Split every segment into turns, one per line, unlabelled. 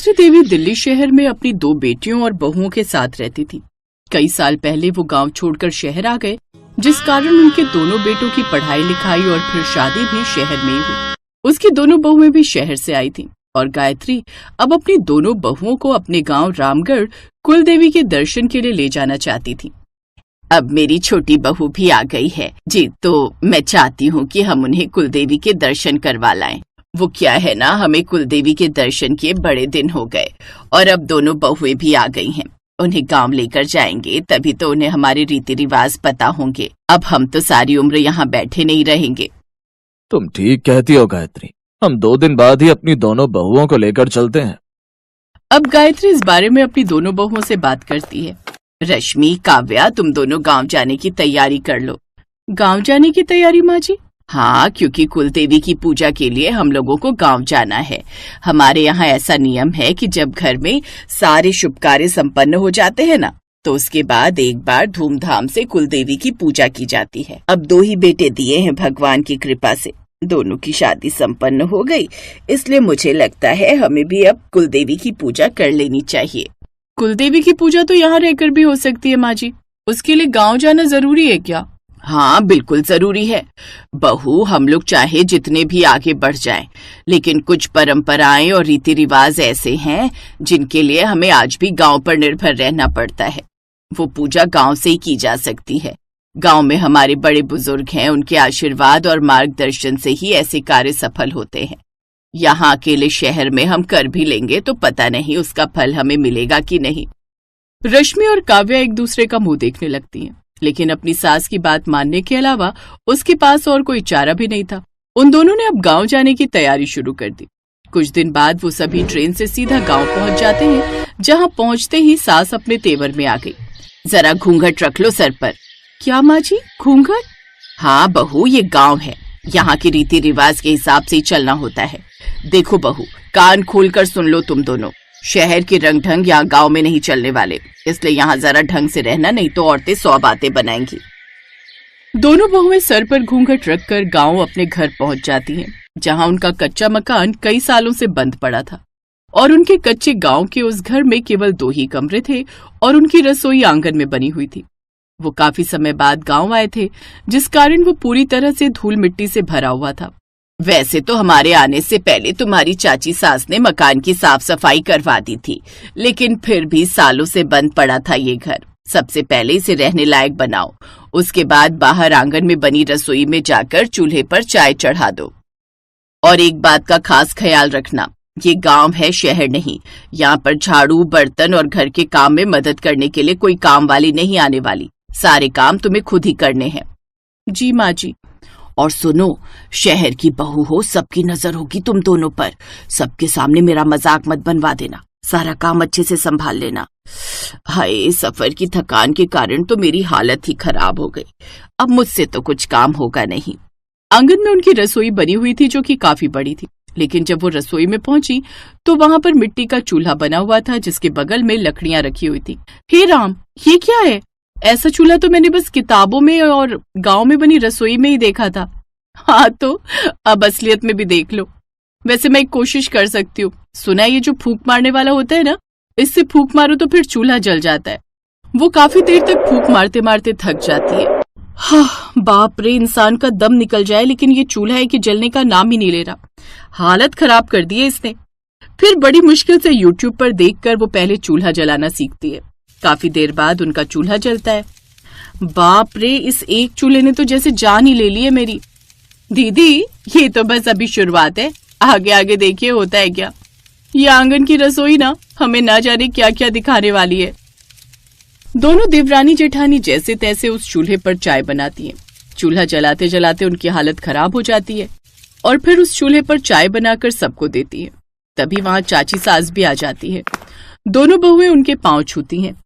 गायत्री देवी दिल्ली शहर में अपनी 2 बेटियों और बहुओं के साथ रहती थी। कई साल पहले वो गांव छोड़कर शहर आ गए, जिस कारण उनके दोनों बेटों की पढ़ाई लिखाई और फिर शादी भी शहर में ही हुई। उसकी दोनों बहुएं भी शहर से आई थीं और गायत्री अब अपनी दोनों बहुओं को अपने गांव रामगढ़ कुलदेवी के दर्शन के लिए ले जाना चाहती थी। अब मेरी छोटी बहू भी आ गई है जी, तो मैं चाहती हूँ कि हम उन्हें कुलदेवी के दर्शन करवा लाएं। वो क्या है ना, हमें कुलदेवी के दर्शन किए बड़े दिन हो गए और अब दोनों बहुएं भी आ गई हैं। उन्हें गांव लेकर जाएंगे तभी तो उन्हें हमारे रीति रिवाज पता होंगे। अब हम तो सारी उम्र यहाँ बैठे नहीं रहेंगे।
तुम ठीक कहती हो गायत्री, हम 2 दिन बाद ही अपनी दोनों बहुओं को लेकर चलते हैं।
अब गायत्री इस बारे में अपनी दोनों बहुओं से बात करती है। रश्मि, काव्या, तुम दोनों गांव जाने की तैयारी कर लो। गांव जाने की तैयारी माँ जी? हाँ, क्योंकि कुलदेवी की पूजा के लिए हम लोगों को गांव जाना है। हमारे यहाँ ऐसा नियम है कि जब घर में सारे शुभ कार्य संपन्न हो जाते हैं ना, तो उसके बाद एक बार धूमधाम से कुलदेवी की पूजा की जाती है। अब 2 ही बेटे दिए हैं भगवान की कृपा से, दोनों की शादी संपन्न हो गई, इसलिए मुझे लगता है हमें भी अब कुलदेवी की पूजा कर लेनी चाहिए। कुलदेवी की पूजा तो यहाँ रहकर भी हो सकती है माँ जी, उसके लिए गाँव जाना जरूरी है क्या? हाँ, बिल्कुल जरूरी है बहू। हम लोग चाहे जितने भी आगे बढ़ जाएं, लेकिन कुछ परंपराएं और रीति रिवाज ऐसे हैं जिनके लिए हमें आज भी गांव पर निर्भर रहना पड़ता है। वो पूजा गांव से ही की जा सकती है। गांव में हमारे बड़े बुजुर्ग हैं, उनके आशीर्वाद और मार्गदर्शन से ही ऐसे कार्य सफल होते हैं। यहाँ अकेले शहर में हम कर भी लेंगे तो पता नहीं उसका फल हमें मिलेगा कि नहीं। रश्मि और काव्या एक दूसरे का मुंह देखने लगती हैं, लेकिन अपनी सास की बात मानने के अलावा उसके पास और कोई चारा भी नहीं था। उन दोनों ने अब गांव जाने की तैयारी शुरू कर दी। कुछ दिन बाद वो सभी ट्रेन से सीधा गांव पहुंच जाते हैं। जहां पहुंचते ही सास अपने तेवर में आ गई। जरा घूंघट रख लो सर पर। क्या माँ जी, घूंघट? हाँ बहू, ये गांव है, यहाँ के रीति रिवाज के हिसाब से ही चलना होता है। देखो बहू, कान खोलकर सुन लो तुम दोनों। शहर के रंग ढंग यहाँ गांव में नहीं चलने वाले, इसलिए यहाँ जरा ढंग से रहना, नहीं तो औरतें 100 बातें बनाएंगी। दोनों बहुएं सर पर घूंघट रखकर गांव अपने घर पहुंच जाती हैं, जहां उनका कच्चा मकान कई सालों से बंद पड़ा था और उनके कच्चे गांव के उस घर में केवल 2 ही कमरे थे और उनकी रसोई आंगन में बनी हुई थी। वो काफी समय बाद गांव आए थे, जिस कारण वो पूरी तरह से धूल मिट्टी से भरा हुआ था। वैसे तो हमारे आने से पहले तुम्हारी चाची सास ने मकान की साफ सफाई करवा दी थी, लेकिन फिर भी सालों से बंद पड़ा था ये घर। सबसे पहले इसे रहने लायक बनाओ, उसके बाद बाहर आंगन में बनी रसोई में जाकर चूल्हे पर चाय चढ़ा दो। और एक बात का खास ख्याल रखना, ये गांव है, शहर नहीं। यहाँ पर झाड़ू, बर्तन और घर के काम में मदद करने के लिए कोई काम वाली नहीं आने वाली। सारे काम तुम्हें खुद ही करने हैं। जी माँ जी। और सुनो, शहर की बहू हो, सबकी नजर होगी तुम दोनों पर। सबके सामने मेरा मजाक मत बनवा देना, सारा काम अच्छे से संभाल लेना। हाय, सफर की थकान के कारण तो मेरी हालत ही खराब हो गई। अब मुझसे तो कुछ काम होगा नहीं। आंगन में उनकी रसोई बनी हुई थी, जो कि काफी बड़ी थी, लेकिन जब वो रसोई में पहुंची तो वहां पर मिट्टी का चूल्हा बना हुआ था, जिसके बगल में लकड़ियां रखी हुई थी। हे राम, ये क्या है? ऐसा चूल्हा तो मैंने बस किताबों में और गांव में बनी रसोई में ही देखा था। हाँ, तो अब असलियत में भी देख लो। वैसे मैं एक कोशिश कर सकती हूँ। सुना है ये जो फूंक मारने वाला होता है ना, इससे फूंक मारो तो फिर चूल्हा जल जाता है। वो काफी देर तक फूंक मारते मारते थक जाती है। हाँ, बाप रे, इंसान का दम निकल जाए, लेकिन ये चूल्हा है कि जलने का नाम ही नहीं ले रहा। हालत खराब कर दी है इसने। फिर बड़ी मुश्किल से YouTube पर देखकर वो पहले चूल्हा जलाना सीखती है। काफी देर बाद उनका चूल्हा जलता है। बाप रे, इस एक चूल्हे ने तो जैसे जान ही ले ली है मेरी। दीदी, ये तो बस अभी शुरुआत है, आगे आगे देखिए होता है क्या। ये आंगन की रसोई ना हमें ना जाने क्या क्या दिखाने वाली है। दोनों देवरानी जेठानी जैसे तैसे उस चूल्हे पर चाय बनाती हैं। चूल्हा जलाते जलाते उनकी हालत खराब हो जाती है और फिर उस चूल्हे पर चाय बनाकर सबको देती है। तभी वहां चाची सास भी आ जाती है। दोनों बहुएं उनके पांव छूती हैं।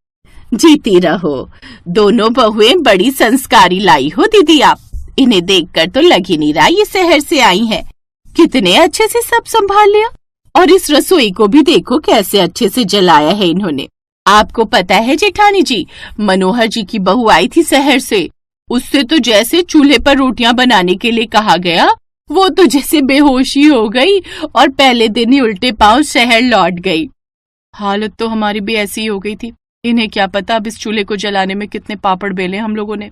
जीती रहो, दोनों बहुएं बड़ी संस्कारी लाई हो दीदी आप। इन्हें देखकर तो लग ही नहीं रहा ये शहर से आई हैं। कितने अच्छे से सब संभाल लिया, और इस रसोई को भी देखो कैसे अच्छे से जलाया है इन्होंने। आपको पता है जेठानी जी, मनोहर जी की बहू आई थी शहर से। उससे तो जैसे चूल्हे पर रोटियां बनाने के लिए कहा गया, वो तो जैसे बेहोशी हो गई और पहले दिन ही उल्टे पांव शहर लौट गई। हालत तो हमारी भी ऐसी ही हो गई थी। इन्हें क्या पता अब इस चूल्हे को जलाने में कितने पापड़ बेले हम लोगों ने।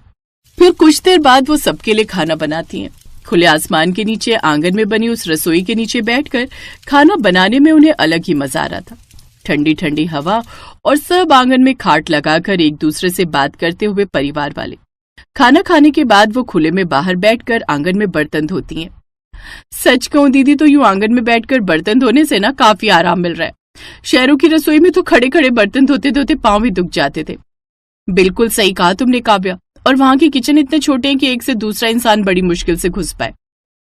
फिर कुछ देर बाद वो सबके लिए खाना बनाती हैं। खुले आसमान के नीचे आंगन में बनी उस रसोई के नीचे बैठकर खाना बनाने में उन्हें अलग ही मजा आ रहा था। ठंडी ठंडी हवा और सब आंगन में खाट लगाकर एक दूसरे से बात करते हुए परिवार वाले। खाना खाने के बाद वो खुले में बाहर बैठकर आंगन में बर्तन धोती हैं। सच कहूं दीदी, तो यूं आंगन में बैठकर बर्तन धोने से ना काफी आराम मिल रहा है। शहरों की रसोई में तो खड़े खड़े बर्तन धोते धोते पांव भी दुख जाते थे। बिल्कुल सही कहा तुमने काव्या। और वहां के किचन इतने छोटे हैं कि एक से दूसरा इंसान बड़ी मुश्किल से घुस पाए।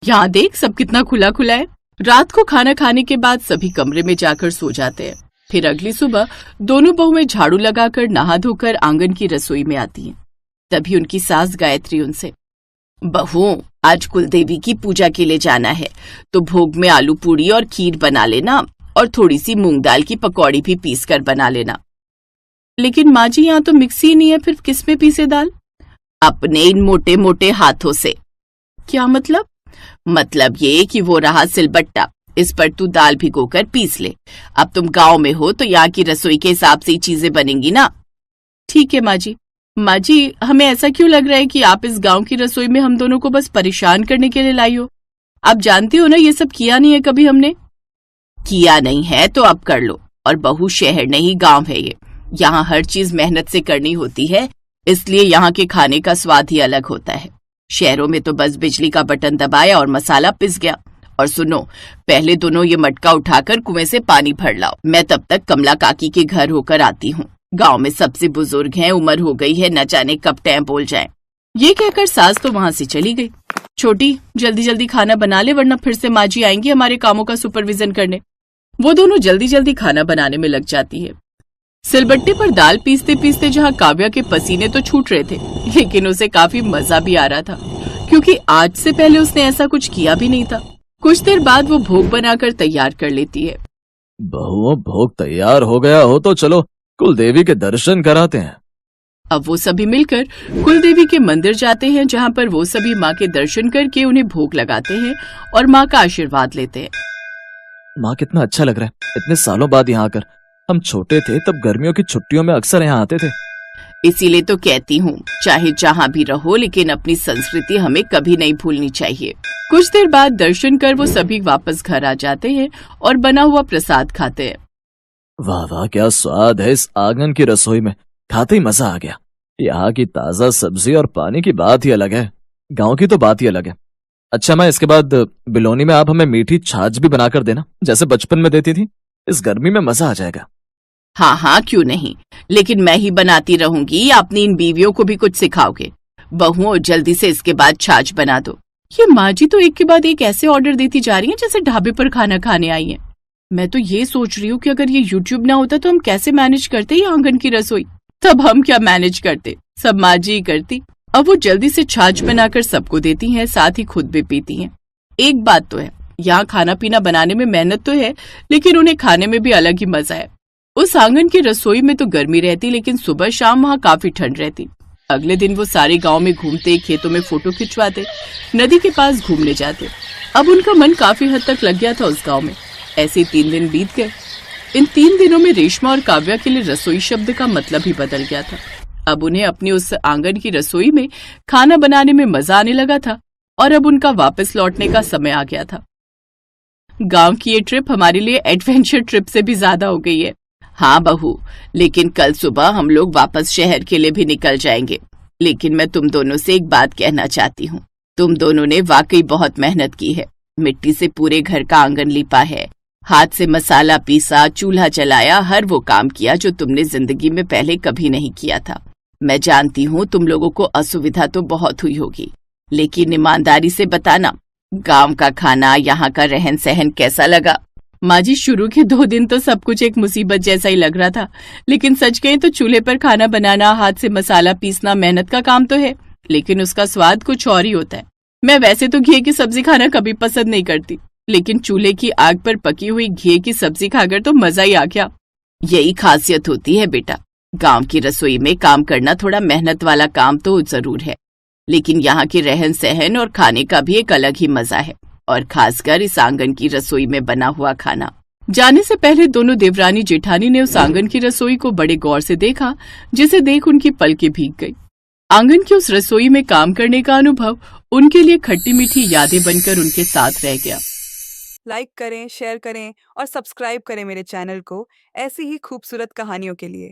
यहाँ देख, सब कितना खुला खुला है। रात को खाना खाने के बाद सभी कमरे में जाकर सो जाते हैं। फिर अगली सुबह दोनों बहुएं झाड़ू लगाकर नहा धोकर आंगन की रसोई में आती हैं। तभी उनकी सास गायत्री उनसे, बहू, आज कुलदेवी की पूजा के लिए जाना है, तो भोग में आलू पूड़ी और खीर बना लेना और थोड़ी सी मूंग दाल की पकौड़ी भी पीस कर बना लेना। लेकिन माँ जी, यहाँ तो मिक्सी ही नहीं है, फिर किस में पीसे दाल? अपने इन मोटे मोटे हाथों से। क्या मतलब? मतलब ये कि वो रहा सिलबट्टा, इस पर तू दाल भिगोकर पीस ले। अब तुम गांव में हो तो यहाँ की रसोई के हिसाब से ही चीजें बनेंगी ना। ठीक है माँ जी। माँ जी, हमें ऐसा क्यों लग रहा है कि आप इस गांव की रसोई में हम दोनों को बस परेशान करने के लिए लाई हो? आप जानती हो ना, ये सब किया नहीं है कभी हमने। किया नहीं है तो अब कर लो। और बहू, शहर नहीं गांव है ये। यहाँ हर चीज मेहनत से करनी होती है, इसलिए यहाँ के खाने का स्वाद ही अलग होता है। शहरों में तो बस बिजली का बटन दबाया और मसाला पिस गया। और सुनो, पहले दोनों ये मटका उठाकर कुएं से पानी भर लाओ। मैं तब तक कमला काकी के घर होकर आती हूँ। गांव में सबसे बुजुर्ग हैं, उम्र हो गई है, न जाने कब टाइम बोल जाए। ये कहकर सास तो वहां से चली गई। छोटी, जल्दी जल्दी खाना बना ले, वरना फिर से माँ जी आएंगी हमारे कामों का सुपरविजन करने। वो दोनों जल्दी जल्दी खाना बनाने में लग जाती है। सिलबट्टे पर दाल पीसते पीसते जहाँ काव्या के पसीने तो छूट रहे थे, लेकिन उसे काफी मजा भी आ रहा था, क्योंकि आज से पहले उसने ऐसा कुछ किया भी नहीं था। कुछ देर बाद वो भोग बनाकर तैयार कर लेती है।
बहुओं, भोग तैयार हो गया हो तो चलो कुलदेवी के दर्शन कराते हैं।
अब वो सभी मिलकर कुलदेवी के मंदिर जाते हैं, जहाँ पर वो सभी माँ के दर्शन करके उन्हें भोग लगाते हैं और माँ का आशीर्वाद लेते हैं।
माँ, कितना अच्छा लग रहा है इतने सालों बाद यहाँ आकर। हम छोटे थे तब गर्मियों की छुट्टियों में अक्सर यहाँ आते थे।
इसीलिए तो कहती हूँ, चाहे जहाँ भी रहो, लेकिन अपनी संस्कृति हमें कभी नहीं भूलनी चाहिए। कुछ देर बाद दर्शन कर वो सभी वापस घर आ जाते हैं और बना हुआ प्रसाद खाते हैं।
वाह वाह, क्या स्वाद है इस आंगन की रसोई में। खाते ही मजा आ गया। यहाँ की ताजा सब्जी और पानी की बात ही अलग है। गांव की तो बात ही अलग है। अच्छा माँ, इसके बाद बिलोनी में आप हमें मीठी छाछ भी बनाकर देना, जैसे बचपन में देती थी। इस गर्मी में मजा आ जाएगा।
हाँ हाँ, क्यों नहीं, लेकिन मैं ही बनाती रहूंगी। अपनी इन बीवियों को भी कुछ सिखाओगे। बहुओं, जल्दी से इसके बाद छाछ बना दो। ये माँ जी तो एक के बाद एक ऐसे ऑर्डर देती जा रही हैं जैसे ढाबे पर खाना खाने आई हैं। मैं तो ये सोच रही हूँ कि अगर ये YouTube ना होता तो हम कैसे मैनेज करते ये आंगन की रसोई। तब हम क्या मैनेज करते, सब माँ जी ही करती। अब वो जल्दी से छाछ बनाकर सबको देती हैं, साथ ही खुद भी पीती हैं। एक बात तो है, यहाँ खाना पीना बनाने में मेहनत तो है, लेकिन उन्हें खाने में भी अलग ही मजा है। उस आंगन की रसोई में तो गर्मी रहती, लेकिन सुबह शाम वहाँ काफी ठंड रहती। अगले दिन वो सारे गांव में घूमते, खेतों में फोटो खिंचवाते, नदी के पास घूमने जाते। अब उनका मन काफी हद तक लग गया था उस गांव में। ऐसे 3 दिन बीत गए। इन 3 दिनों में रेशमा और काव्या के लिए रसोई शब्द का मतलब ही बदल गया था। अब उन्हें अपनी उस आंगन की रसोई में खाना बनाने में मजा आने लगा था और अब उनका वापस लौटने का समय आ गया था। गांव की ये ट्रिप हमारे लिए एडवेंचर ट्रिप से भी ज्यादा हो गई है। हाँ बहू, लेकिन कल सुबह हम लोग वापस शहर के लिए भी निकल जाएंगे। लेकिन मैं तुम दोनों से एक बात कहना चाहती हूँ। तुम दोनों ने वाकई बहुत मेहनत की है। मिट्टी से पूरे घर का आंगन लिपा है, हाथ से मसाला पीसा, चूल्हा जलाया, हर वो काम किया जो तुमने जिंदगी में पहले कभी नहीं किया था। मैं जानती हूँ तुम लोगों को असुविधा तो बहुत हुई होगी, लेकिन ईमानदारी से बताना, गांव का खाना, यहाँ का रहन सहन कैसा लगा? माँ जी, शुरू के 2 दिन तो सब कुछ एक मुसीबत जैसा ही लग रहा था, लेकिन सच कहें तो चूल्हे पर खाना बनाना, हाथ से मसाला पीसना मेहनत का काम तो है, लेकिन उसका स्वाद कुछ और ही होता है। मैं वैसे तो घी की सब्जी खाना कभी पसंद नहीं करती, लेकिन चूल्हे की आग पर पकी हुई घी की सब्जी खाकर तो मजा ही आ गया। यही खासियत होती है बेटा। गांव की रसोई में काम करना थोड़ा मेहनत वाला काम तो जरूर है, लेकिन यहाँ के रहन सहन और खाने का भी एक अलग ही मजा है, और खासकर इस आंगन की रसोई में बना हुआ खाना। जाने से पहले दोनों देवरानी जेठानी ने उस आंगन की रसोई को बड़े गौर से देखा, जिसे देख उनकी पलकें भीग गई। आंगन की उस रसोई में काम करने का अनुभव उनके लिए खट्टी मीठी यादें बनकर उनके साथ रह गया।
लाइक करें, शेयर करें और सब्सक्राइब करें मेरे चैनल को ऐसी ही खूबसूरत कहानियों के लिए।